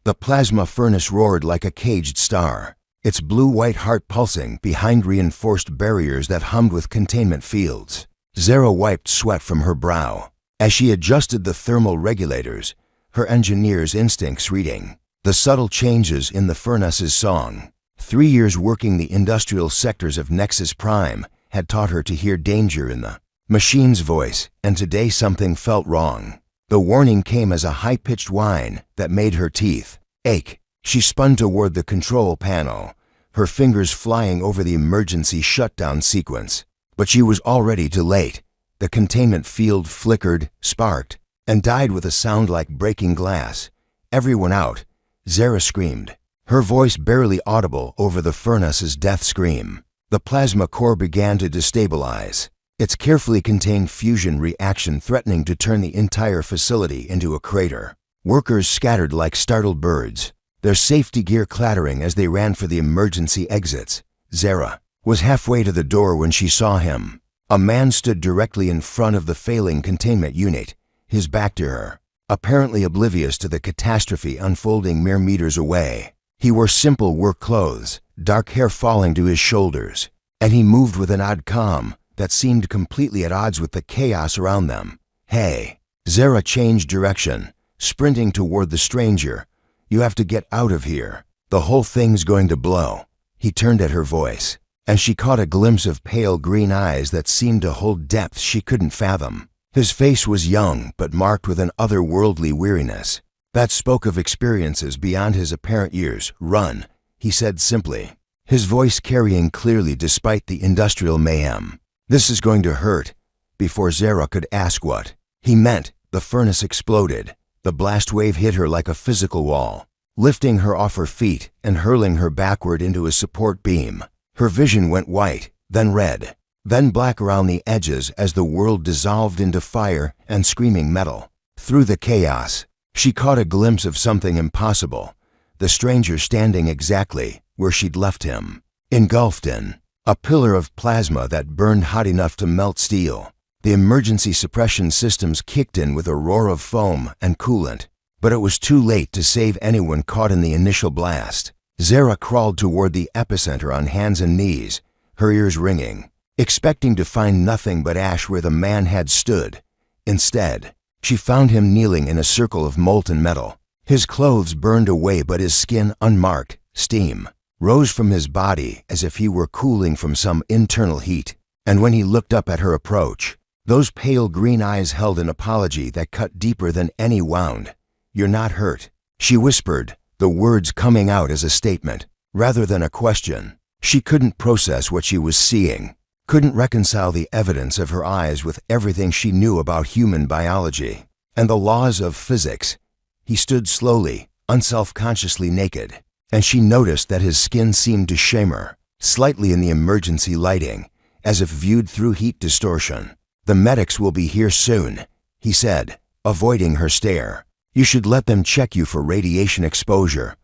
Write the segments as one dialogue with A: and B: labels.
A: The plasma furnace roared like a caged star, its blue-white heart pulsing behind reinforced barriers that hummed with containment fields. Zara wiped sweat from her brow. As she adjusted the thermal regulators, her engineer's instincts reading the subtle changes in the furnace's song. 3 years working the industrial sectors of Nexus Prime had taught her to hear danger in the machine's voice, and today something felt wrong. The warning came as a high-pitched whine that made her teeth ache. She spun toward the control panel, her fingers flying over the emergency shutdown sequence. But she was already too late. The containment field flickered, sparked, and died with a sound like breaking glass. "Everyone out," Zara screamed, her voice barely audible over the furnace's death scream. The plasma core began to destabilize, its carefully contained fusion reaction threatening to turn the entire facility into a crater. Workers scattered like startled birds, their safety gear clattering as they ran for the emergency exits. Zara was halfway to the door when she saw him. A man stood directly in front of the failing containment unit, his back to her, apparently oblivious to the catastrophe unfolding mere meters away. He wore simple work clothes, dark hair falling to his shoulders, and he moved with an odd calm that seemed completely at odds with the chaos around them. "Hey." Zara changed direction, sprinting toward the stranger. "You have to get out of here. The whole thing's going to blow." He turned at her voice, and she caught a glimpse of pale green eyes that seemed to hold depths she couldn't fathom. His face was young but marked with an otherworldly weariness that spoke of experiences beyond his apparent years. "Run," he said simply, his voice carrying clearly despite the industrial mayhem. "This is going to hurt." Before Zara could ask what he meant, the furnace exploded. The blast wave hit her like a physical wall, lifting her off her feet and hurling her backward into a support beam. Her vision went white, then red, then black around the edges as the world dissolved into fire and screaming metal. Through the chaos, she caught a glimpse of something impossible, the stranger standing exactly where she'd left him, engulfed in a pillar of plasma that burned hot enough to melt steel. The emergency suppression systems kicked in with a roar of foam and coolant, but it was too late to save anyone caught in the initial blast. Zara crawled toward the epicenter on hands and knees, her ears ringing, expecting to find nothing but ash where the man had stood. Instead, she found him kneeling in a circle of molten metal. His clothes burned away, but his skin unmarked. Steam rose from his body as if he were cooling from some internal heat. And when he looked up at her approach, those pale green eyes held an apology that cut deeper than any wound. "You're not hurt," she whispered, the words coming out as a statement rather than a question. She couldn't process what she was seeing, couldn't reconcile the evidence of her eyes with everything she knew about human biology and the laws of physics. He stood slowly, unself-consciously naked, and she noticed that his skin seemed to shimmer slightly in the emergency lighting, as if viewed through heat distortion. "The medics will be here soon," he said, avoiding her stare. "You should let them check you for radiation exposure."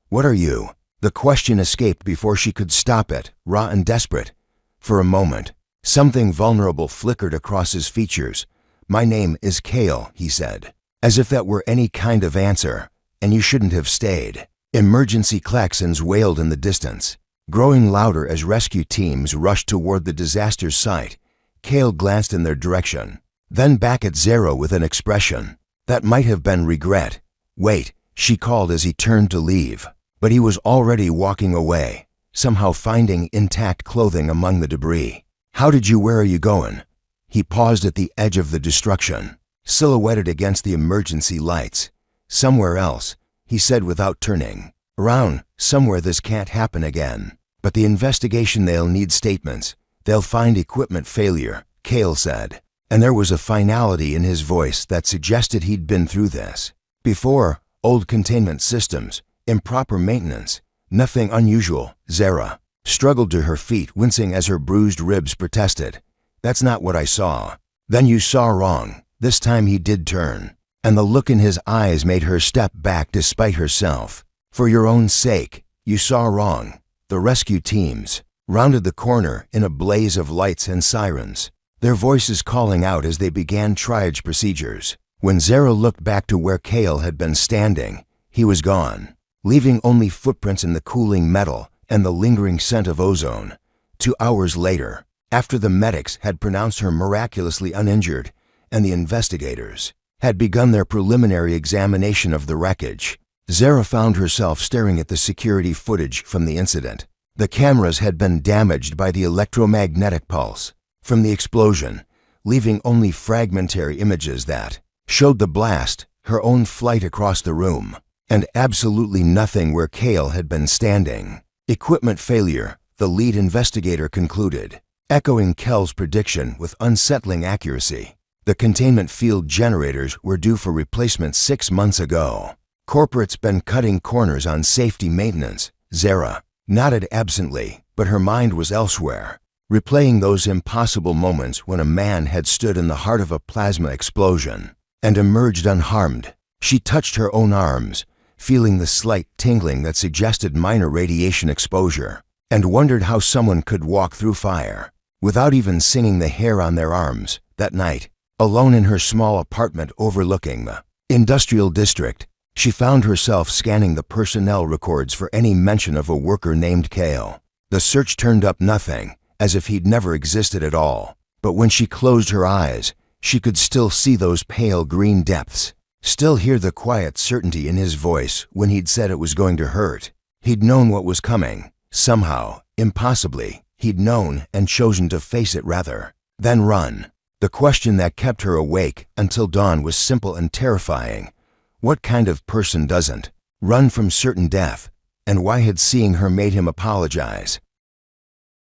A: "What are you?" The question escaped before she could stop it, raw and desperate. For a moment, something vulnerable flickered across his features. "My name is Kale," he said, as if that were any kind of answer, "and you shouldn't have stayed." Emergency klaxons wailed in the distance, growing louder as rescue teams rushed toward the disaster site. Kale glanced in their direction, then back at Zara with an expression that might have been regret. "Wait," she called as he turned to leave, but he was already walking away, somehow finding intact clothing among the debris. "How did you? Where are you going?" He paused at the edge of the destruction, silhouetted against the emergency lights. "Somewhere else," he said without turning. "Around, somewhere this can't happen again." "But the investigation, they'll need statements. They'll find equipment failure," Kale said, and there was a finality in his voice that suggested he'd been through this before. "Old containment systems, improper maintenance, nothing unusual." Zara struggled to her feet, wincing as her bruised ribs protested. "That's not what I saw." "Then you saw wrong." This time he did turn, and the look in his eyes made her step back despite herself. "For your own sake, you saw wrong." The rescue teams rounded the corner in a blaze of lights and sirens, their voices calling out as they began triage procedures. When Zara looked back to where Kale had been standing, he was gone. leaving only footprints in the cooling metal and the lingering scent of ozone. 2 hours later, after the medics had pronounced her miraculously uninjured and the investigators had begun their preliminary examination of the wreckage, Zara found herself staring at the security footage from the incident. The cameras had been damaged by the electromagnetic pulse from the explosion, leaving only fragmentary images that showed the blast, her own flight across the room, and absolutely nothing where Cale had been standing. Equipment failure, the lead investigator concluded, echoing Kel's prediction with unsettling accuracy. The containment field generators were due for replacement 6 months ago. Corporate's been cutting corners on safety maintenance. Zara nodded absently, but her mind was elsewhere, replaying those impossible moments when a man had stood in the heart of a plasma explosion and emerged unharmed. She touched her own arms, feeling the slight tingling that suggested minor radiation exposure, and wondered how someone could walk through fire without even singing the hair on their arms. That night, alone in her small apartment overlooking the industrial district, she found herself scanning the personnel records for any mention of a worker named Cale. The search turned up nothing, as if he'd never existed at all. But when she closed her eyes, she could still see those pale green depths, still hear the quiet certainty in his voice when he'd said it was going to hurt. He'd known what was coming. Somehow, impossibly, he'd known and chosen to face it rather than run. The question that kept her awake until dawn was simple and terrifying. What kind of person doesn't run from certain death, and why had seeing her made him apologize?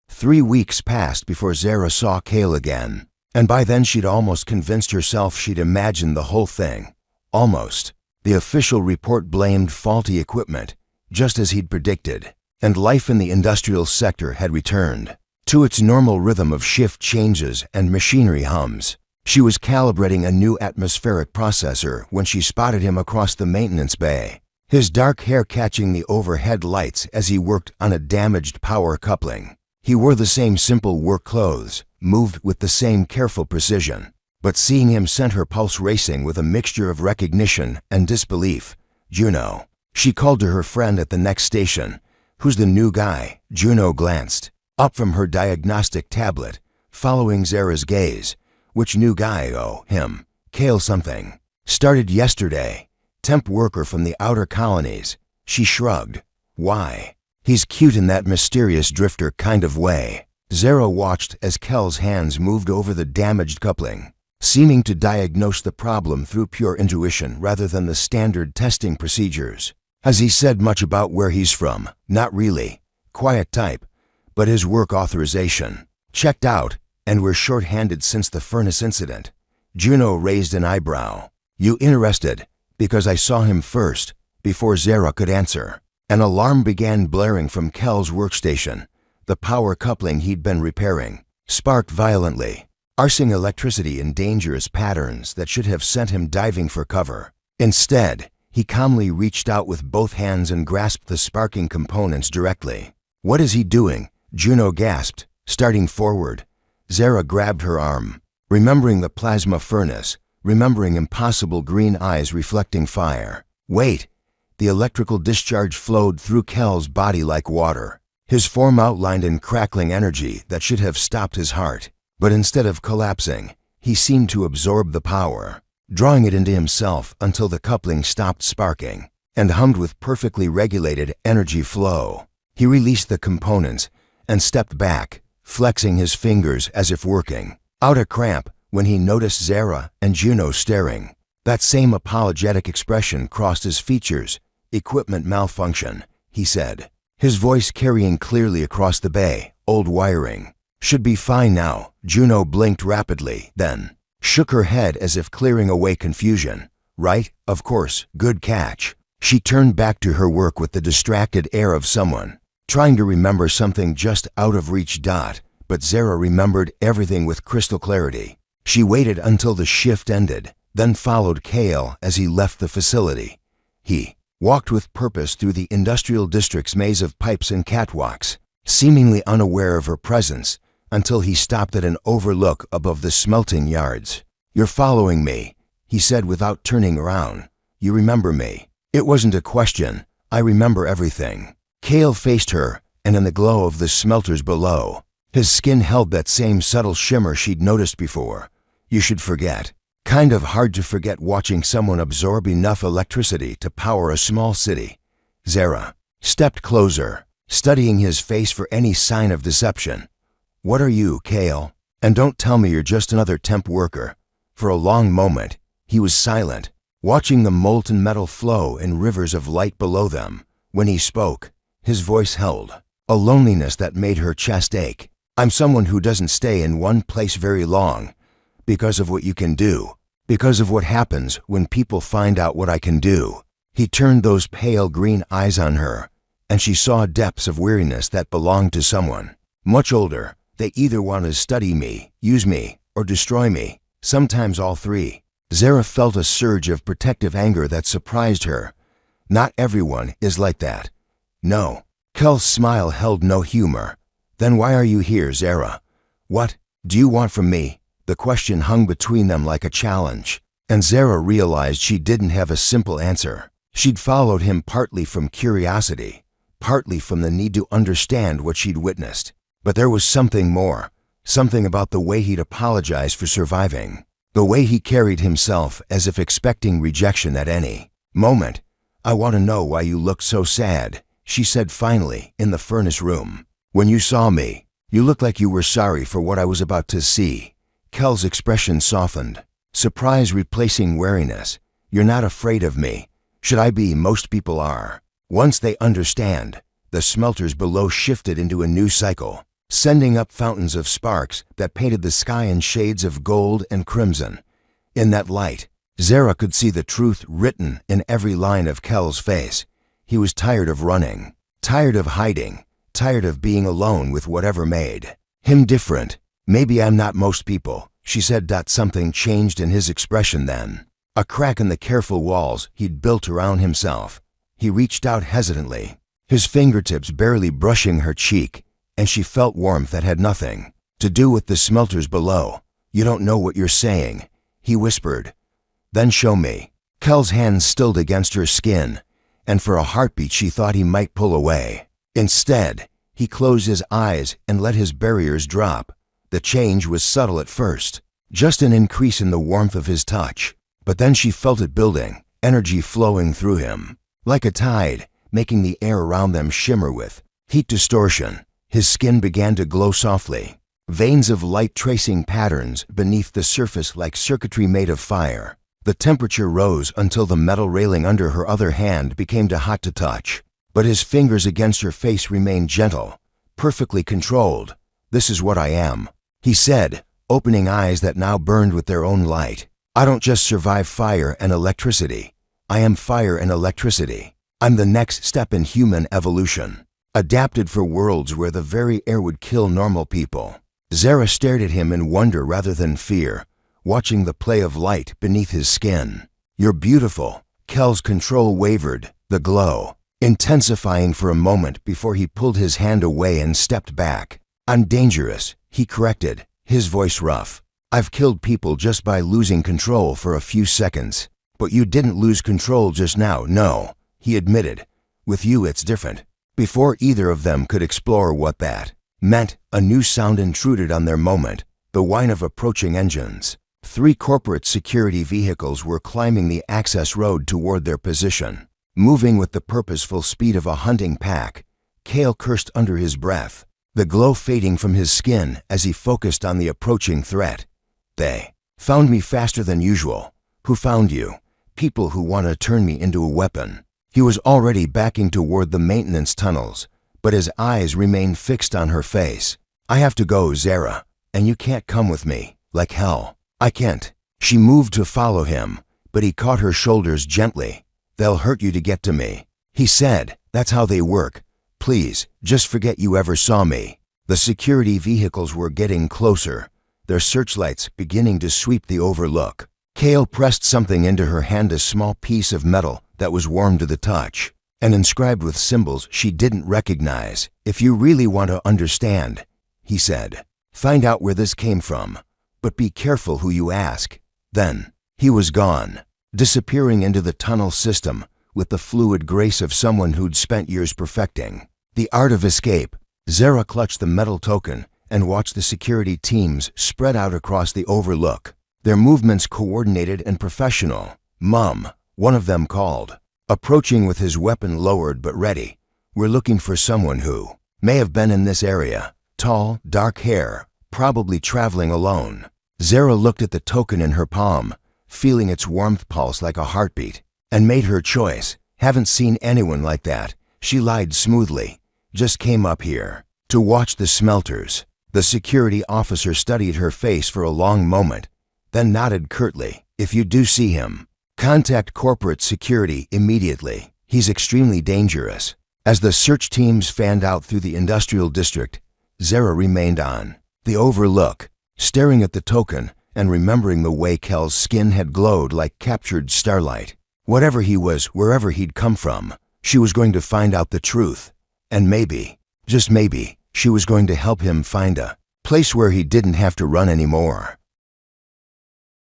A: 3 weeks passed before Zara saw Cale again, and by then she'd almost convinced herself she'd imagined the whole thing. Almost. The official report blamed faulty equipment, just as he'd predicted, and life in the industrial sector had returned to its normal rhythm of shift changes and machinery hums. She was calibrating a new atmospheric processor when she spotted him across the maintenance bay, his dark hair catching the overhead lights as he worked on a damaged power coupling. He wore the same simple work clothes, moved with the same careful precision, but seeing him sent her pulse racing with a mixture of recognition and disbelief. Juno. She called to her friend at the next station. Who's the new guy? Juno glanced up from her diagnostic tablet, following Zara's gaze. Which new guy? Oh, him. Cale something. Started yesterday. Temp worker from the outer colonies. She shrugged. Why? He's cute in that mysterious drifter kind of way. Zara watched as Kel's hands moved over the damaged coupling, seeming to diagnose the problem through pure intuition rather than the standard testing procedures. Has he said much about where he's from? Not really. Quiet type. But his work authorization checked out, and we're short-handed since the furnace incident. Juno raised an eyebrow. You interested? Because I saw him first. Before Zara could answer, an alarm began blaring from Kel's workstation. The power coupling he'd been repairing sparked violently, arcing electricity in dangerous patterns that should have sent him diving for cover. Instead, he calmly reached out with both hands and grasped the sparking components directly. What is he doing? Juno gasped, starting forward. Zara grabbed her arm, remembering the plasma furnace, remembering impossible green eyes reflecting fire. Wait! The electrical discharge flowed through Kel's body like water, his form outlined in crackling energy that should have stopped his heart. But instead of collapsing, he seemed to absorb the power, drawing it into himself until the coupling stopped sparking and hummed with perfectly regulated energy flow. He released the components and stepped back, flexing his fingers as if working out a cramp when he noticed Zara and Juno staring. That same apologetic expression crossed his features. Equipment malfunction, he said, his voice carrying clearly across the bay. Old wiring. Should be fine now. Juno blinked rapidly, then shook her head as if clearing away confusion. Right, of course, good catch. She turned back to her work with the distracted air of someone trying to remember something just out of reach. But Zara remembered everything with crystal clarity. She waited until the shift ended, then followed Cale as he left the facility. He walked with purpose through the industrial district's maze of pipes and catwalks, seemingly unaware of her presence, until he stopped at an overlook above the smelting yards. You're following me, he said without turning around. You remember me. It wasn't a question. I remember everything. Kale faced her, and in the glow of the smelters below, his skin held that same subtle shimmer she'd noticed before. You should forget. Kind of hard to forget watching someone absorb enough electricity to power a small city. Zara stepped closer, studying his face for any sign of deception. What are you, Kale? And don't tell me you're just another temp worker. For a long moment, he was silent, watching the molten metal flow in rivers of light below them. When he spoke, his voice held a loneliness that made her chest ache. I'm someone who doesn't stay in one place very long, because of what you can do, because of what happens when people find out what I can do. He turned those pale green eyes on her, and she saw depths of weariness that belonged to someone much older. They either want to study me, use me, or destroy me, sometimes all three. Zara felt a surge of protective anger that surprised her. Not everyone is like that. No. Kel's smile held no humor. Then why are you here, Zara? What do you want from me? The question hung between them like a challenge, and Zara realized she didn't have a simple answer. She'd followed him partly from curiosity, partly from the need to understand what she'd witnessed. But there was something more, something about the way he'd apologized for surviving, the way he carried himself as if expecting rejection at any moment. I want to know why you look so sad, she said finally in the furnace room. When you saw me, you looked like you were sorry for what I was about to see. Kel's expression softened, surprise replacing wariness. You're not afraid of me. Should I be? Most people are. Once they understand, the smelters below shifted into a new cycle, sending up fountains of sparks that painted the sky in shades of gold and crimson. In that light, Zara could see the truth written in every line of Kel's face. He was tired of running, tired of hiding, tired of being alone with whatever made him different. Maybe I'm not most people, she said. Something changed in his expression then. A crack in the careful walls he'd built around himself. He reached out hesitantly, his fingertips barely brushing her cheek, and she felt warmth that had nothing to do with the smelters below. You don't know what you're saying, he whispered. Then show me. Kel's hands stilled against her skin, and for a heartbeat she thought he might pull away. Instead, he closed his eyes and let his barriers drop. The change was subtle at first, just an increase in the warmth of his touch. But then she felt it building, energy flowing through him, like a tide, making the air around them shimmer with heat distortion. His skin began to glow softly, veins of light tracing patterns beneath the surface like circuitry made of fire. The temperature rose until the metal railing under her other hand became too hot to touch. But his fingers against her face remained gentle, perfectly controlled. This is what I am, he said, opening eyes that now burned with their own light. I don't just survive fire and electricity. I am fire and electricity. I'm the next step in human evolution, adapted for worlds where the very air would kill normal people. Zara stared at him in wonder rather than fear, watching the play of light beneath his skin. You're beautiful. Kel's control wavered, the glow intensifying for a moment before he pulled his hand away and stepped back. I'm dangerous, he corrected, his voice rough. I've killed people just by losing control for a few seconds. But you didn't lose control just now, no, he admitted. With you it's different. Before either of them could explore what that meant, a new sound intruded on their moment, the whine of approaching engines. 3 corporate security vehicles were climbing the access road toward their position, moving with the purposeful speed of a hunting pack. Kale cursed under his breath, the glow fading from his skin as he focused on the approaching threat. They found me faster than usual. Who found you? People who want to turn me into a weapon. He was already backing toward the maintenance tunnels, but his eyes remained fixed on her face. I have to go, Zara, and you can't come with me. Like hell. I can't. She moved to follow him, but he caught her shoulders gently. They'll hurt you to get to me, he said. That's how they work. Please, just forget you ever saw me. The security vehicles were getting closer, their searchlights beginning to sweep the overlook. Kale pressed something into her hand, a small piece of metal that was warm to the touch, and inscribed with symbols she didn't recognize. If you really want to understand, he said, find out where this came from, but be careful who you ask. Then, he was gone, disappearing into the tunnel system with the fluid grace of someone who'd spent years perfecting the art of escape. Zara clutched the metal token and watched the security teams spread out across the overlook, their movements coordinated and professional. "Mum," one of them called, approaching with his weapon lowered but ready. "We're looking for someone who may have been in this area. Tall, dark hair, probably traveling alone." Zara looked at the token in her palm, feeling its warmth pulse like a heartbeat, and made her choice. "Haven't seen anyone like that," she lied smoothly. "Just came up here to watch the smelters." The security officer studied her face for a long moment, then nodded curtly. "If you do see him, contact corporate security immediately. He's extremely dangerous." As the search teams fanned out through the industrial district, Zara remained on the overlook, staring at the token and remembering the way Kel's skin had glowed like captured starlight. Whatever he was, wherever he'd come from, she was going to find out the truth. And maybe, just maybe, she was going to help him find a place where he didn't have to run anymore.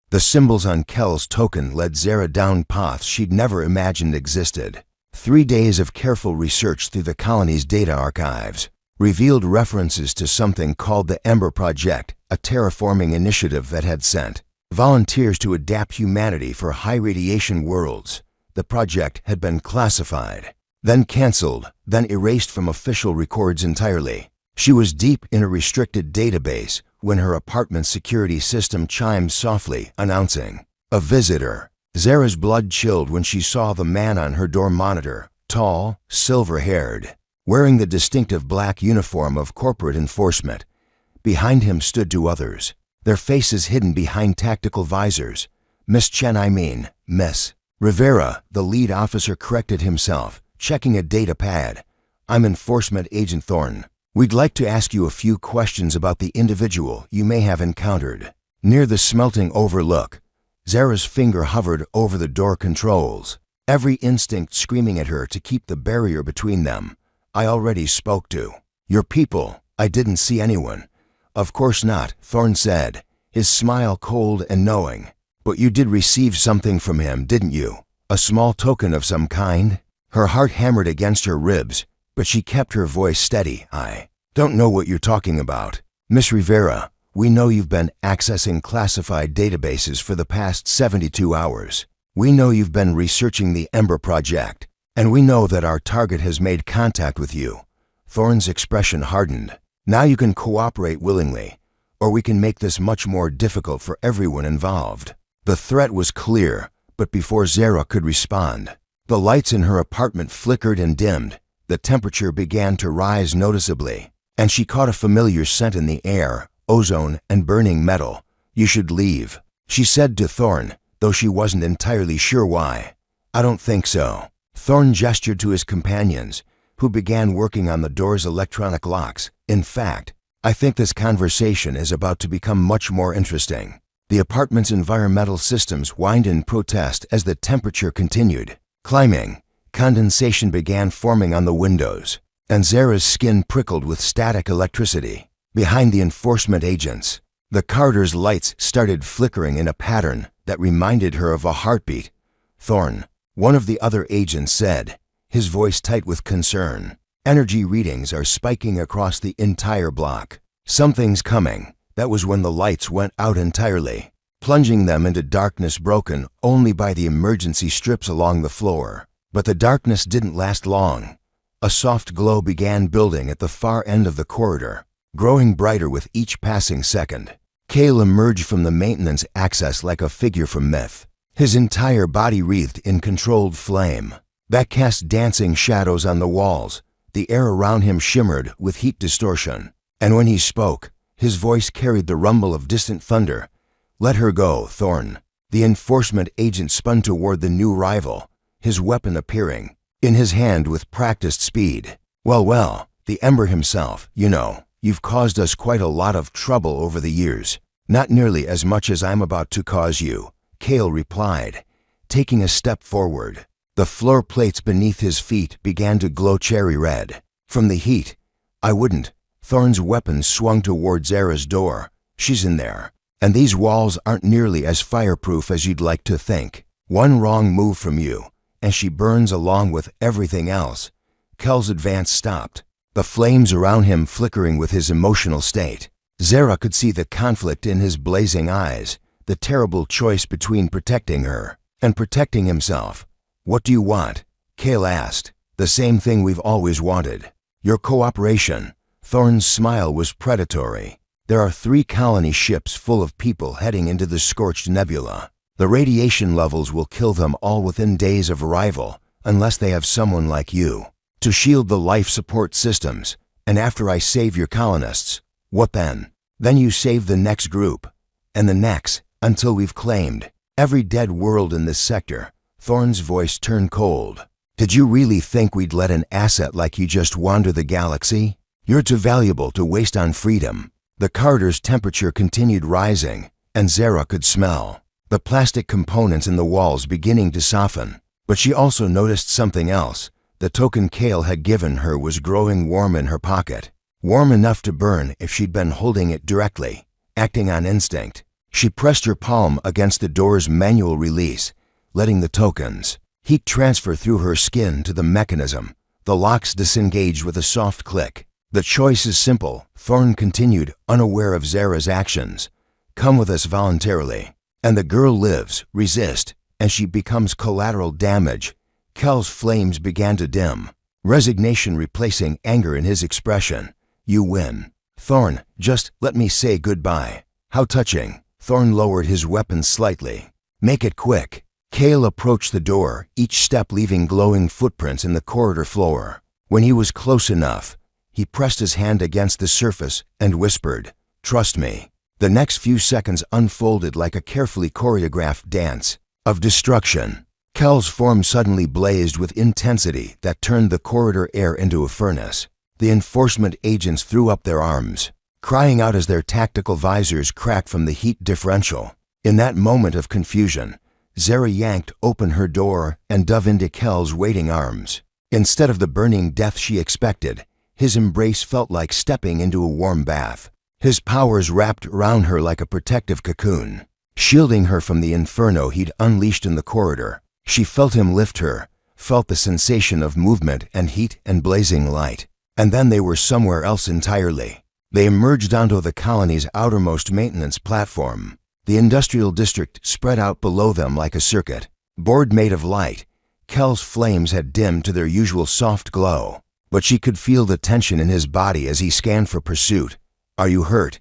A: The symbols on Kel's token led Zara down paths she'd never imagined existed. 3 days of careful research through the colony's data archives revealed references to something called the Ember Project, a terraforming initiative that had sent volunteers to adapt humanity for high-radiation worlds. The project had been classified, then canceled, then erased from official records entirely. She was deep in a restricted database when her apartment's security system chimed softly, announcing a visitor. Zara's blood chilled when she saw the man on her door monitor, tall, silver-haired, wearing the distinctive black uniform of corporate enforcement. Behind him stood 2 others, their faces hidden behind tactical visors. "Miss Chen, I mean, Miss Rivera," the lead officer corrected himself, checking a data pad. "I'm Enforcement Agent Thorne. We'd like to ask you a few questions about the individual you may have encountered." Near the smelting overlook, Zara's finger hovered over the door controls, every instinct screaming at her to keep the barrier between them. "I already spoke to your people. I didn't see anyone." "Of course not," Thorne said, his smile cold and knowing. "But you did receive something from him, didn't you? A small token of some kind?" Her heart hammered against her ribs, but she kept her voice steady. "I don't know what you're talking about. Miss Rivera, we know you've been accessing classified databases for the past 72 hours. We know you've been researching the Ember Project, and we know that our target has made contact with you." Thorne's expression hardened. "Now you can cooperate willingly, or we can make this much more difficult for everyone involved." The threat was clear, but before Zara could respond, the lights in her apartment flickered and dimmed. The temperature began to rise noticeably, and she caught a familiar scent in the air, ozone and burning metal. "You should leave," she said to Thorne, though she wasn't entirely sure why. "I don't think so." Thorne gestured to his companions, who began working on the door's electronic locks. "In fact, I think this conversation is about to become much more interesting." The apartment's environmental systems whined in protest as the temperature continued climbing. Condensation began forming on the windows, and Zara's skin prickled with static electricity. Behind the enforcement agents, the corridor's lights started flickering in a pattern that reminded her of a heartbeat. "Thorne," one of the other agents said, his voice tight with concern, "energy readings are spiking across the entire block. Something's coming." That was when the lights went out entirely, plunging them into darkness broken only by the emergency strips along the floor. But the darkness didn't last long. A soft glow began building at the far end of the corridor, growing brighter with each passing second. Kale emerged from the maintenance access like a figure from myth, his entire body wreathed in controlled flame that cast dancing shadows on the walls. The air around him shimmered with heat distortion, and when he spoke, his voice carried the rumble of distant thunder. "Let her go, Thorne." The enforcement agent spun toward the new rival, his weapon appearing in his hand with practiced speed. Well, the Ember himself, you know. You've caused us quite a lot of trouble over the years." "Not nearly as much as I'm about to cause you," Kale replied, taking a step forward. The floor plates beneath his feet began to glow cherry red from the heat. "I wouldn't." Thorne's weapon swung toward Zara's door. "She's in there, and these walls aren't nearly as fireproof as you'd like to think. One wrong move from you, and she burns along with everything else. Kel's advance stopped, the flames around him flickering with his emotional state. Zara could see the conflict in his blazing eyes, the terrible choice between protecting her and protecting himself. "What do you want?" Kel asked. "The same thing we've always wanted. Your cooperation." Thorne's smile was predatory. "There are 3 colony ships full of people heading into the scorched nebula. The radiation levels will kill them all within days of arrival, unless they have someone like you to shield the life support systems. And after I save your colonists, what then? Then you save the next group, and the next, until we've claimed every dead world in this sector." Thorne's voice turned cold. "Did you really think we'd let an asset like you just wander the galaxy? You're too valuable to waste on freedom." The corridor's temperature continued rising, and Zara could smell the plastic components in the walls beginning to soften. But she also noticed something else. The token Kel had given her was growing warm in her pocket. Warm enough to burn if she'd been holding it directly, acting on instinct. She pressed her palm against the door's manual release, letting the token's heat transfer through her skin to the mechanism. The locks disengaged with a soft click. "The choice is simple," Thorne continued, unaware of Zara's actions. "Come with us voluntarily, and the girl lives. Resist, and she becomes collateral damage." Kel's flames began to dim, resignation replacing anger in his expression. "You win." "Thorne, just let me say goodbye." "How touching." Thorne lowered his weapon slightly. "Make it quick." Kel approached the door, each step leaving glowing footprints in the corridor floor. When he was close enough, he pressed his hand against the surface and whispered, "Trust me." The next few seconds unfolded like a carefully choreographed dance of destruction. Kel's form suddenly blazed with intensity that turned the corridor air into a furnace. The enforcement agents threw up their arms, crying out as their tactical visors cracked from the heat differential. In that moment of confusion, Zara yanked open her door and dove into Kel's waiting arms. Instead of the burning death she expected, his embrace felt like stepping into a warm bath. His powers wrapped around her like a protective cocoon, shielding her from the inferno he'd unleashed in the corridor. She felt him lift her, felt the sensation of movement and heat and blazing light. And then they were somewhere else entirely. They emerged onto the colony's outermost maintenance platform. The industrial district spread out below them like a circuit, board made of light. Kel's flames had dimmed to their usual soft glow, but she could feel the tension in his body as he scanned for pursuit. "Are you hurt?"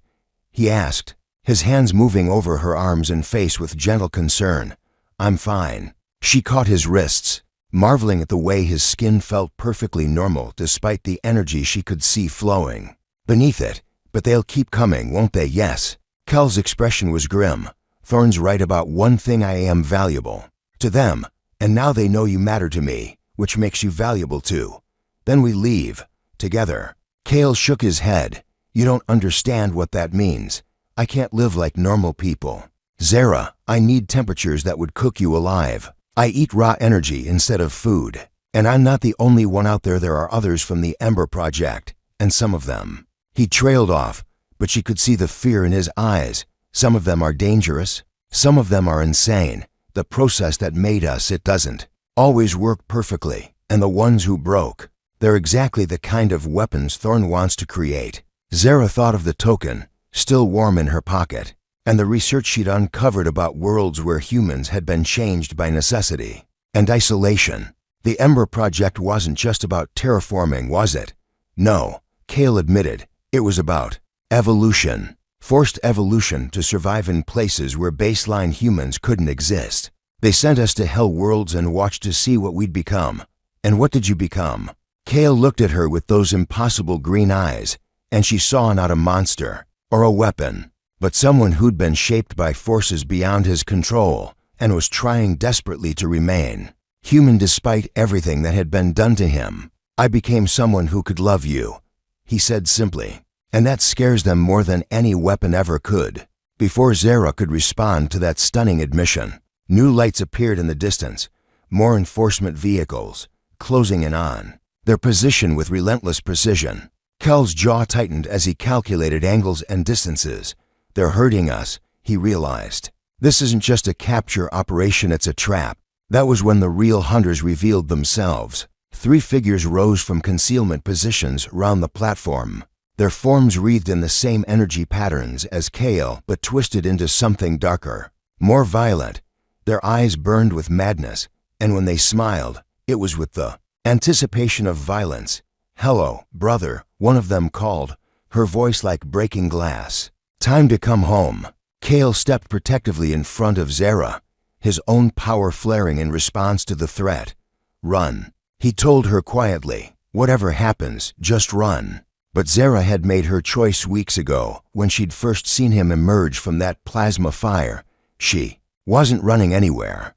A: he asked, his hands moving over her arms and face with gentle concern. "I'm fine." She caught his wrists, marveling at the way his skin felt perfectly normal despite the energy she could see flowing beneath it. "But they'll keep coming, won't they?" "Yes." Kel's expression was grim. "Thorne's right about one thing. I am valuable to them, and now they know you matter to me, which makes you valuable too. Then we leave together." Kel shook his head. "You don't understand what that means. I can't live like normal people. Zara, I need temperatures that would cook you alive. I eat raw energy instead of food. And I'm not the only one out there. There are others from the Ember Project, and some of them." He trailed off, but she could see the fear in his eyes. "Some of them are dangerous. Some of them are insane. The process that made us, it doesn't always work perfectly. And the ones who broke, they're exactly the kind of weapons Thorne wants to create." Zara thought of the token, still warm in her pocket, and the research she'd uncovered about worlds where humans had been changed by necessity and isolation. The Ember Project wasn't just about terraforming, was it? No, Kel admitted. It was about evolution. Forced evolution to survive in places where baseline humans couldn't exist. They sent us to hell worlds and watched to see what we'd become. And what did you become? Kel looked at her with those impossible green eyes, and she saw not a monster or a weapon, but someone who'd been shaped by forces beyond his control and was trying desperately to remain human despite everything that had been done to him. "I became someone who could love you," he said simply, "and that scares them more than any weapon ever could." Before Zara could respond to that stunning admission, new lights appeared in the distance, more enforcement vehicles, closing in on their position with relentless precision. Kel's jaw tightened as he calculated angles and distances. "They're hurting us," he realized. "This isn't just a capture operation, it's a trap." That was when the real hunters revealed themselves. 3 figures rose from concealment positions round the platform. Their forms wreathed in the same energy patterns as Kale, but twisted into something darker, more violent. Their eyes burned with madness, and when they smiled, it was with the anticipation of violence. "Hello, brother," one of them called, her voice like breaking glass. "Time to come home." Kale stepped protectively in front of Zara, his own power flaring in response to the threat. "Run," he told her quietly. "Whatever happens, just run." But Zara had made her choice weeks ago when she'd first seen him emerge from that plasma fire. She wasn't running anywhere.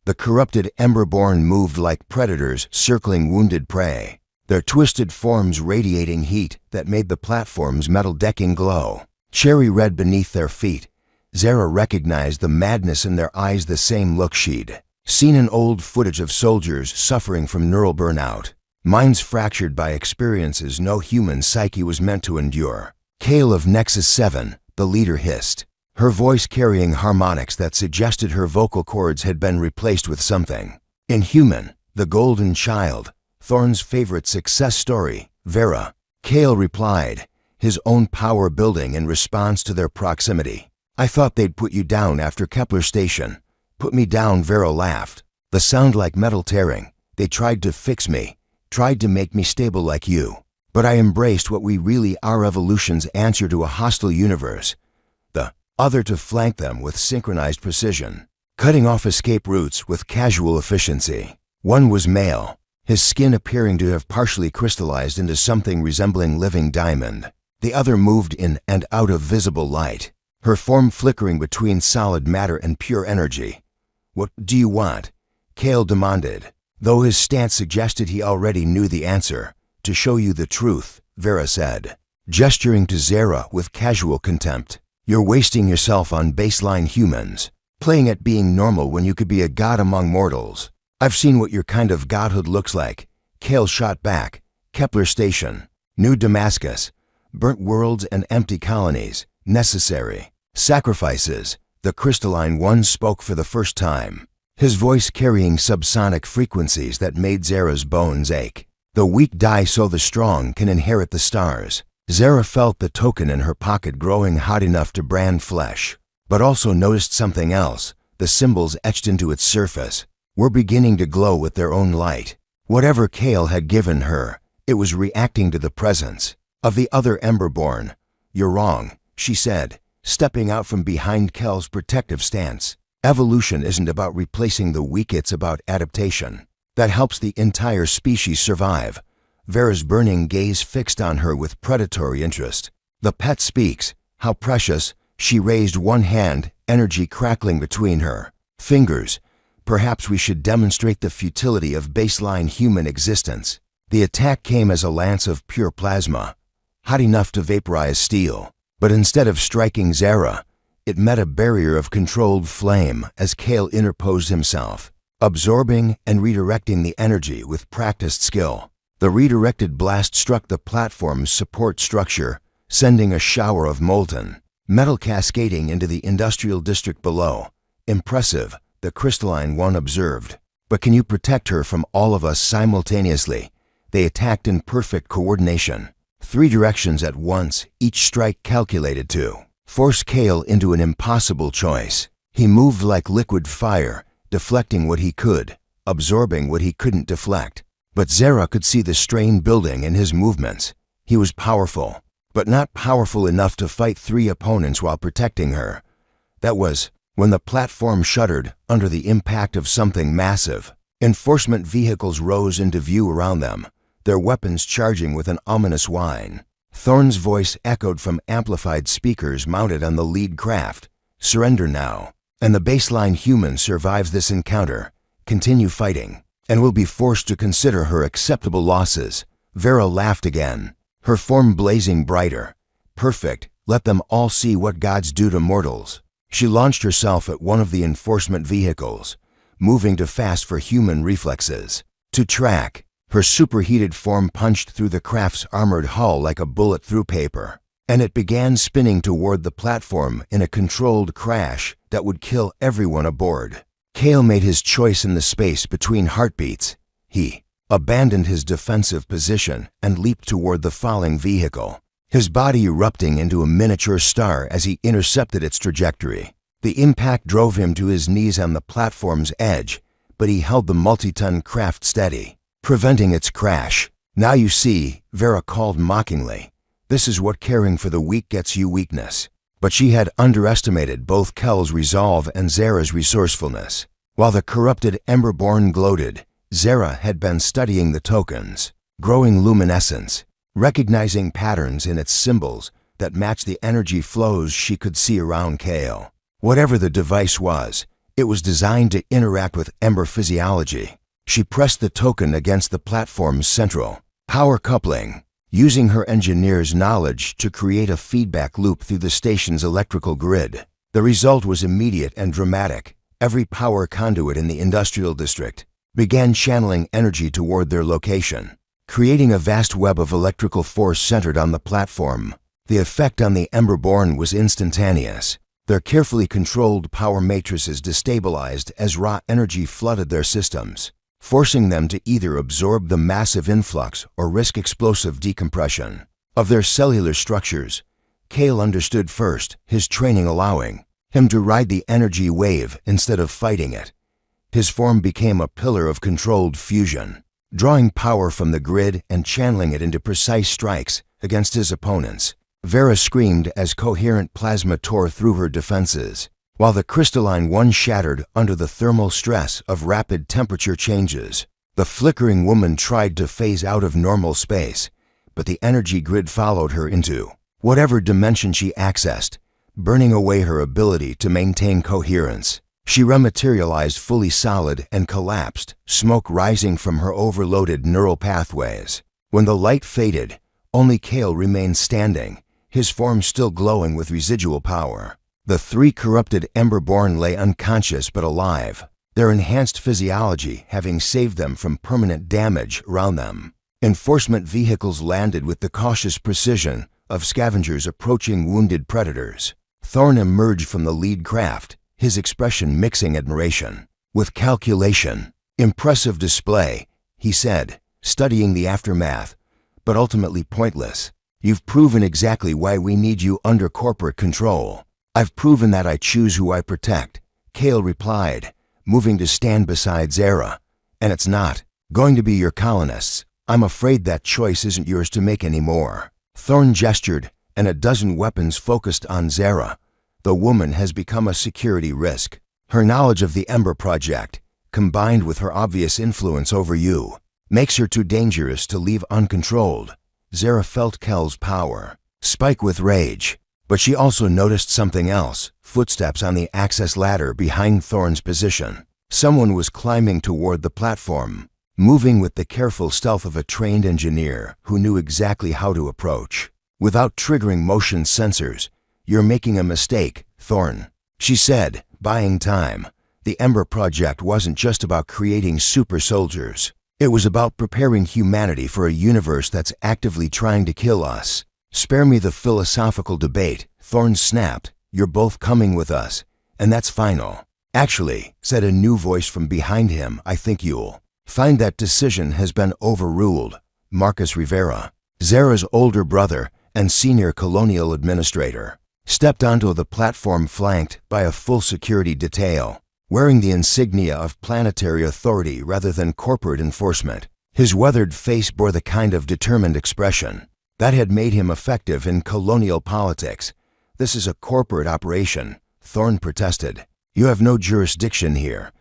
A: The corrupted Emberborn moved like predators circling wounded prey, their twisted forms radiating heat that made the platform's metal decking glow. Cherry red beneath their feet, Zara recognized the madness in their eyes, the same look she'd seen in old footage of soldiers suffering from neural burnout, minds fractured by experiences no human psyche was meant to endure. "Kale of Nexus 7, the leader hissed, her voice carrying harmonics that suggested her vocal cords had been replaced with something inhuman. "The Golden Child, Thorn's favorite success story, Vera," Kale replied, his own power building in response to their proximity. "I thought they'd put you down after Kepler Station." "Put me down," Vera laughed, the sound like metal tearing. "They tried to fix me, tried to make me stable like you. But I embraced what we really are, evolution's answer to a hostile universe." The other to flank them with synchronized precision, cutting off escape routes with casual efficiency. One was male, his skin appearing to have partially crystallized into something resembling living diamond. The other moved in and out of visible light, her form flickering between solid matter and pure energy. "What do you want?" Kale demanded, though his stance suggested he already knew the answer. "To show you the truth," Vera said, gesturing to Zara with casual contempt. "You're wasting yourself on baseline humans, playing at being normal when you could be a god among mortals." "I've seen what your kind of godhood looks like," Kale shot back. "Kepler Station, New Damascus, burnt worlds and empty colonies, necessary sacrifices." The crystalline one spoke for the first time, his voice carrying subsonic frequencies that made Zara's bones ache. "The weak die so the strong can inherit the stars." Zara felt the token in her pocket growing hot enough to brand flesh, but also noticed something else. The symbols etched into its surface were beginning to glow with their own light. Whatever Kale had given her, it was reacting to the presence of the other Emberborn. "You're wrong," she said, stepping out from behind Kale's protective stance. "Evolution isn't about replacing the weak, it's about adaptation. That helps the entire species survive." Vera's burning gaze fixed on her with predatory interest. "The pet speaks. How precious." She raised one hand, energy crackling between her fingers. "Perhaps we should demonstrate the futility of baseline human existence." The attack came as a lance of pure plasma, hot enough to vaporize steel. But instead of striking Zara, it met a barrier of controlled flame as Kale interposed himself, absorbing and redirecting the energy with practiced skill. The redirected blast struck the platform's support structure, sending a shower of molten metal cascading into the industrial district below. "Impressive," the crystalline one observed. "But can you protect her from all of us simultaneously?" They attacked in perfect coordination, 3 directions at once, each strike calculated to force Kale into an impossible choice. He moved like liquid fire, deflecting what he could, absorbing what he couldn't deflect. But Zara could see the strain building in his movements. He was powerful, but not powerful enough to fight 3 opponents while protecting her. That was when the platform shuddered under the impact of something massive. Enforcement vehicles rose into view around them, their weapons charging with an ominous whine. Thorn's voice echoed from amplified speakers mounted on the lead craft. "Surrender now, and the baseline human survives this encounter. Continue fighting, and will be forced to consider her acceptable losses." Vera laughed again, her form blazing brighter. "Perfect, let them all see what gods do to mortals." She launched herself at one of the enforcement vehicles, moving too fast for human reflexes to track. Her superheated form punched through the craft's armored hull like a bullet through paper, and it began spinning toward the platform in a controlled crash that would kill everyone aboard. Kale made his choice in the space between heartbeats. He abandoned his defensive position and leaped toward the falling vehicle, his body erupting into a miniature star as he intercepted its trajectory. The impact drove him to his knees on the platform's edge, but he held the multi-ton craft steady, preventing its crash. "Now you see," Vera called mockingly. "This is what caring for the weak gets you, weakness." But she had underestimated both Kel's resolve and Zara's resourcefulness. While the corrupted Emberborn gloated, Zara had been studying the token's growing luminescence, recognizing patterns in its symbols that matched the energy flows she could see around Kale. Whatever the device was, it was designed to interact with Ember physiology. She pressed the token against the platform's central power coupling, using her engineer's knowledge to create a feedback loop through the station's electrical grid. The result was immediate and dramatic. Every power conduit in the industrial district began channeling energy toward their location, creating a vast web of electrical force centered on the platform. The effect on the Emberborn was instantaneous. Their carefully controlled power matrices destabilized as raw energy flooded their systems, forcing them to either absorb the massive influx or risk explosive decompression of their cellular structures. Kale understood first, his training allowing him to ride the energy wave instead of fighting it. His form became a pillar of controlled fusion, drawing power from the grid and channeling it into precise strikes against his opponents. Vera screamed as coherent plasma tore through her defenses, while the crystalline one shattered under the thermal stress of rapid temperature changes. The flickering woman tried to phase out of normal space, but the energy grid followed her into whatever dimension she accessed, burning away her ability to maintain coherence. She rematerialized fully solid and collapsed, smoke rising from her overloaded neural pathways. When the light faded, only Kale remained standing, his form still glowing with residual power. The three corrupted Emberborn lay unconscious but alive, their enhanced physiology having saved them from permanent damage around them. Enforcement vehicles landed with the cautious precision of scavengers approaching wounded predators. Thorn emerged from the lead craft, his expression mixing admiration with calculation. "Impressive display," he said, studying the aftermath, "but ultimately pointless. You've proven exactly why we need you under corporate control." "I've proven that I choose who I protect," Kale replied, moving to stand beside Zara. "And it's not going to be your colonists. I'm afraid that choice isn't yours to make anymore." Thorn gestured, and a dozen weapons focused on Zara. "The woman has become a security risk. Her knowledge of the Ember Project, combined with her obvious influence over you, makes her too dangerous to leave uncontrolled." Zara felt Kel's power spike with rage, but she also noticed something else: footsteps on the access ladder behind Thorn's position. Someone was climbing toward the platform, moving with the careful stealth of a trained engineer who knew exactly how to approach. "Without triggering motion sensors, you're making a mistake, Thorn," she said, buying time. The Ember Project wasn't just about creating super soldiers. It was about preparing humanity for a universe that's actively trying to kill us. "Spare me the philosophical debate," Thorn snapped. "You're both coming with us, and that's final." "Actually," said a new voice from behind him, "I think you'll find that decision has been overruled." Marcus Rivera, Zara's older brother and senior colonial administrator, stepped onto the platform flanked by a full security detail, wearing the insignia of planetary authority rather than corporate enforcement. His weathered face bore the kind of determined expression that had made him effective in colonial politics. "This is a corporate operation," Thorn protested. "You have no jurisdiction here."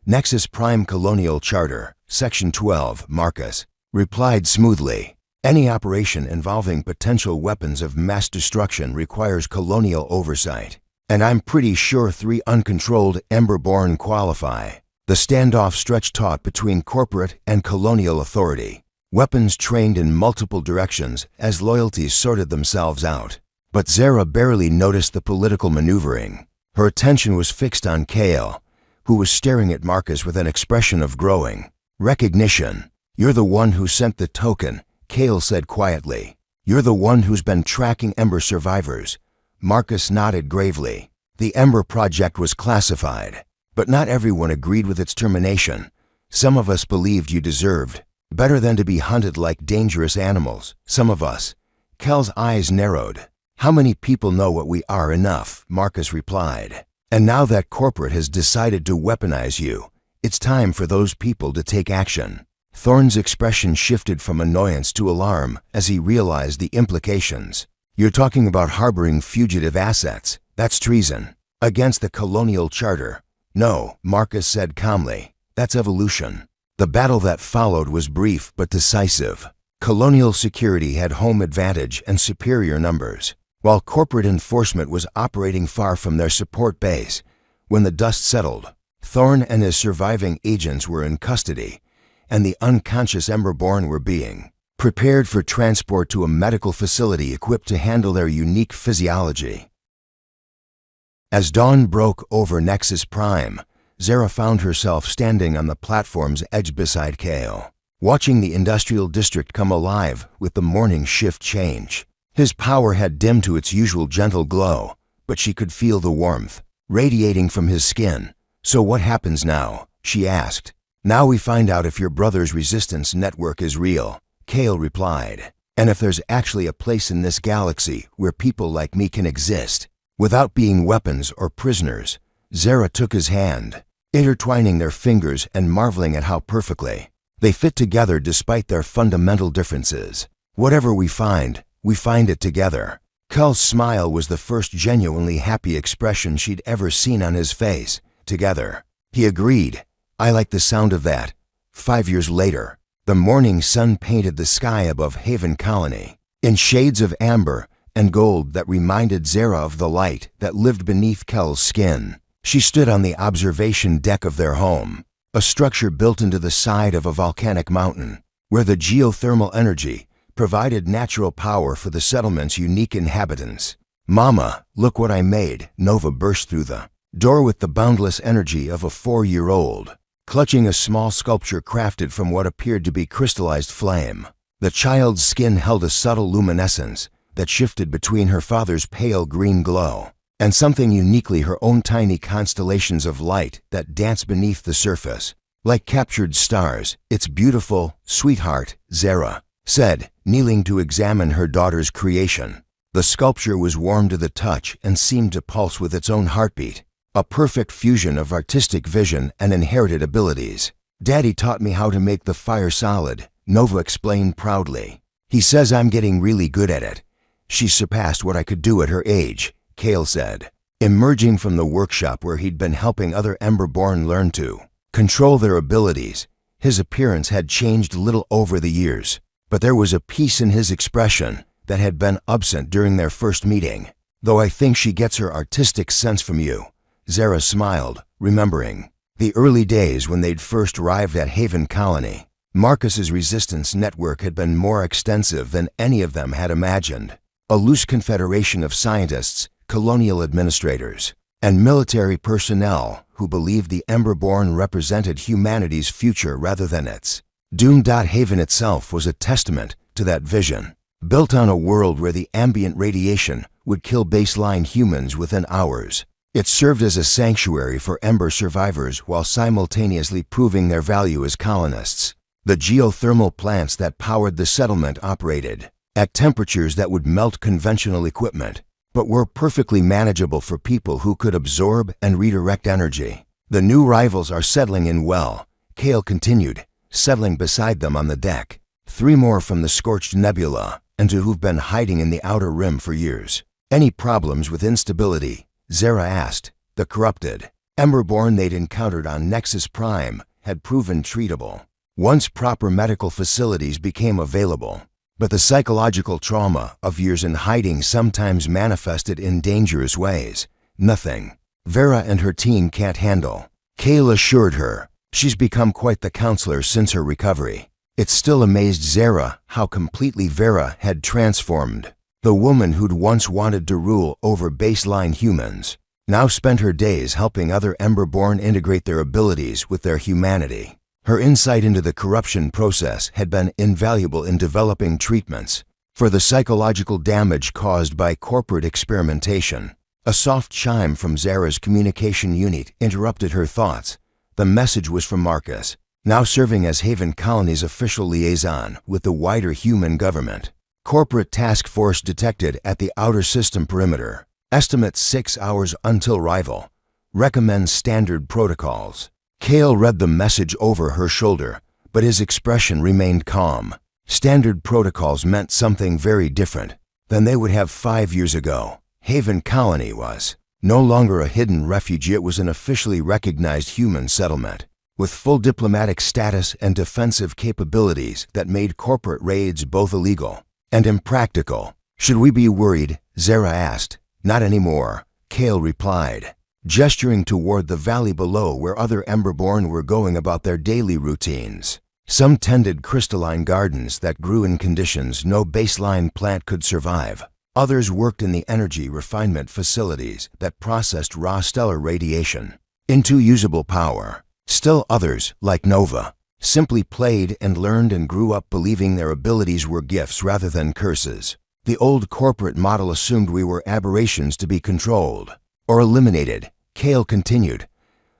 A: "Nexus Prime Colonial Charter, Section 12, Marcus replied smoothly. "Any operation involving potential weapons of mass destruction requires colonial oversight. And I'm pretty sure 3 uncontrolled Emberborn qualify." The standoff stretched taut between corporate and colonial authority. Weapons trained in multiple directions as loyalties sorted themselves out. But Zara barely noticed the political maneuvering. Her attention was fixed on Kale, who was staring at Marcus with an expression of growing recognition. "You're the one who sent the token," Kale said quietly. "You're the one who's been tracking Ember survivors." Marcus nodded gravely. "The Ember Project was classified. But not everyone agreed with its termination. Some of us believed you deserved better than to be hunted like dangerous animals. Some of us. Kel's eyes narrowed. How many people know what we are? Enough, Marcus replied. And now that corporate has decided to weaponize you, it's time for those people to take action. Thorne's expression shifted from annoyance to alarm as he realized the implications. You're talking about harboring fugitive assets. That's treason. Against the colonial charter. No, Marcus said calmly. That's evolution. The battle that followed was brief but decisive. Colonial security had home advantage and superior numbers, while corporate enforcement was operating far from their support base. When the dust settled, Thorne and his surviving agents were in custody, and the unconscious Emberborn were being prepared for transport to a medical facility equipped to handle their unique physiology. As dawn broke over Nexus Prime, Zara found herself standing on the platform's edge beside Kale, watching the industrial district come alive with the morning shift change. His power had dimmed to its usual gentle glow, but she could feel the warmth radiating from his skin. So what happens now? She asked. Now we find out if your brother's resistance network is real, Kale replied, and if there's actually a place in this galaxy where people like me can exist, without being weapons or prisoners. Zara took his hand, intertwining their fingers and marveling at how perfectly they fit together despite their fundamental differences. Whatever we find it together. Kel's smile was the first genuinely happy expression she'd ever seen on his face. Together. He agreed. I like the sound of that. 5 years later, the morning sun painted the sky above Haven Colony in shades of amber and gold that reminded Zara of the light that lived beneath Kel's skin. She stood on the observation deck of their home, a structure built into the side of a volcanic mountain, where the geothermal energy provided natural power for the settlement's unique inhabitants. Mama, look what I made, Nova burst through the door with the boundless energy of a 4-year-old, clutching a small sculpture crafted from what appeared to be crystallized flame. The child's skin held a subtle luminescence that shifted between her father's pale green glow and something uniquely her own tiny constellations of light that danced beneath the surface. Like captured stars, it's beautiful, sweetheart, Zara said, kneeling to examine her daughter's creation. The sculpture was warm to the touch and seemed to pulse with its own heartbeat, a perfect fusion of artistic vision and inherited abilities. Daddy taught me how to make the fire solid, Nova explained proudly. He says I'm getting really good at it. She surpassed what I could do at her age, Kale said, emerging from the workshop where he'd been helping other Emberborn learn to control their abilities. His appearance had changed little over the years, but there was a peace in his expression that had been absent during their first meeting. Though I think she gets her artistic sense from you, Zara smiled, remembering the early days when they'd first arrived at Haven Colony. Marcus's resistance network had been more extensive than any of them had imagined. A loose confederation of scientists, colonial administrators, and military personnel who believed the Emberborn represented humanity's future rather than its. Doomed. Haven itself was a testament to that vision, built on a world where the ambient radiation would kill baseline humans within hours. It served as a sanctuary for Ember survivors while simultaneously proving their value as colonists. The geothermal plants that powered the settlement operated at temperatures that would melt conventional equipment, but were perfectly manageable for people who could absorb and redirect energy. The new rivals are settling in well, Kale continued, settling beside them on the deck. 3 more from the Scorched Nebula, and 2 who've been hiding in the Outer Rim for years. Any problems with instability? Zara asked. The corrupted Emberborn they'd encountered on Nexus Prime had proven treatable once proper medical facilities became available. But the psychological trauma of years in hiding sometimes manifested in dangerous ways. Nothing Vera and her team can't handle, Kale assured her. She's become quite the counselor since her recovery. It still amazed Zara how completely Vera had transformed. The woman who'd once wanted to rule over baseline humans now spent her days helping other Emberborn integrate their abilities with their humanity. Her insight into the corruption process had been invaluable in developing treatments for the psychological damage caused by corporate experimentation. A soft chime from Zara's communication unit interrupted her thoughts. The message was from Marcus, now serving as Haven Colony's official liaison with the wider human government. Corporate task force detected at the outer system perimeter. Estimate 6 hours until arrival. Recommends standard protocols. Kale read the message over her shoulder, but his expression remained calm. Standard protocols meant something very different than they would have 5 years ago. Haven Colony was no longer a hidden refuge, it was an officially recognized human settlement, with full diplomatic status and defensive capabilities that made corporate raids both illegal and impractical. Should we be worried? Zara asked. Not anymore, Kale replied, gesturing toward the valley below where other Emberborn were going about their daily routines. Some tended crystalline gardens that grew in conditions no baseline plant could survive. Others worked in the energy refinement facilities that processed raw stellar radiation into usable power. Still others, like Nova, simply played and learned and grew up believing their abilities were gifts rather than curses. The old corporate model assumed we were aberrations to be controlled or eliminated, Kale continued,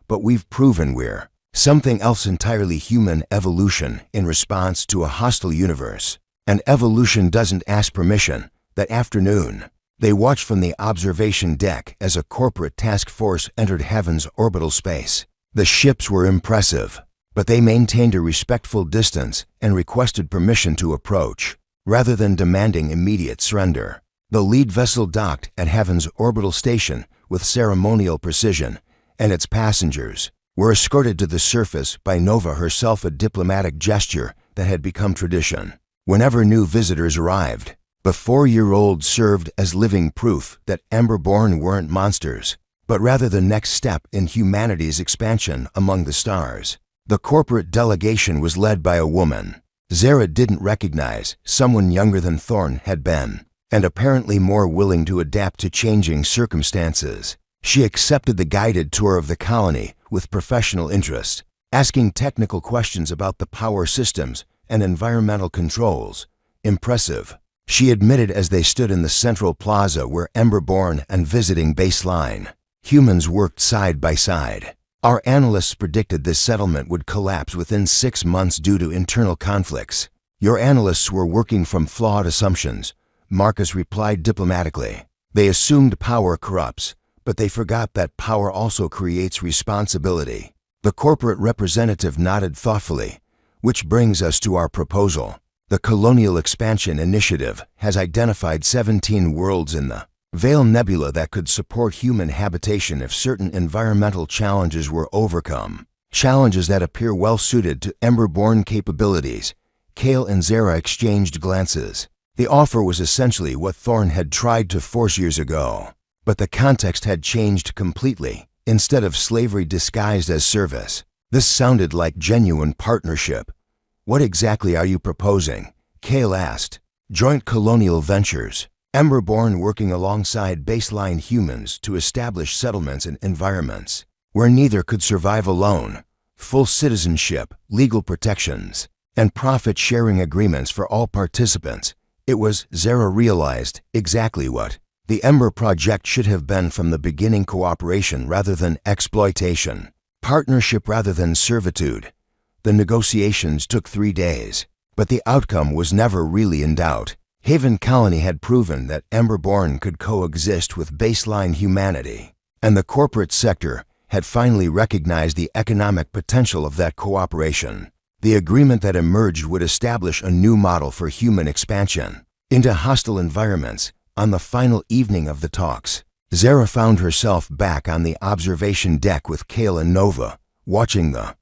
A: but we've proven we're something else entirely: human evolution in response to a hostile universe. And evolution doesn't ask permission. That afternoon, they watched from the observation deck as a corporate task force entered Heaven's orbital space. The ships were impressive, but they maintained a respectful distance and requested permission to approach, rather than demanding immediate surrender. The lead vessel docked at Heaven's orbital station with ceremonial precision, and its passengers were escorted to the surface by Nova herself, a diplomatic gesture that had become tradition. Whenever new visitors arrived, the 4-year-old served as living proof that Emberborn weren't monsters, but rather the next step in humanity's expansion among the stars. The corporate delegation was led by a woman Zara didn't recognize, someone younger than Thorn had been, and apparently more willing to adapt to changing circumstances. She accepted the guided tour of the colony with professional interest, asking technical questions about the power systems and environmental controls. Impressive, she admitted as they stood in the central plaza where Emberborn and visiting baseline humans worked side by side. Our analysts predicted this settlement would collapse within 6 months due to internal conflicts. Your analysts were working from flawed assumptions, Marcus replied diplomatically. They assumed power corrupts, but they forgot that power also creates responsibility. The corporate representative nodded thoughtfully, which brings us to our proposal. The Colonial Expansion Initiative has identified 17 worlds in the Veil Nebula that could support human habitation if certain environmental challenges were overcome. Challenges that appear well suited to Emberborn capabilities. Kale and Zara exchanged glances. The offer was essentially what Thorn had tried to force years ago, but the context had changed completely. Instead of slavery disguised as service, this sounded like genuine partnership. What exactly are you proposing? Kale asked. Joint colonial ventures. Emberborn working alongside baseline humans to establish settlements and environments where neither could survive alone. Full citizenship, legal protections, and profit-sharing agreements for all participants. It was, Zara realized, exactly what the Ember Project should have been from the beginning: cooperation rather than exploitation, partnership rather than servitude. The negotiations took 3 days, but the outcome was never really in doubt. Haven Colony had proven that Emberborn could coexist with baseline humanity, and the corporate sector had finally recognized the economic potential of that cooperation. The agreement that emerged would establish a new model for human expansion into hostile environments. On the final evening of the talks, Zara found herself back on the observation deck with Kale and Nova, watching the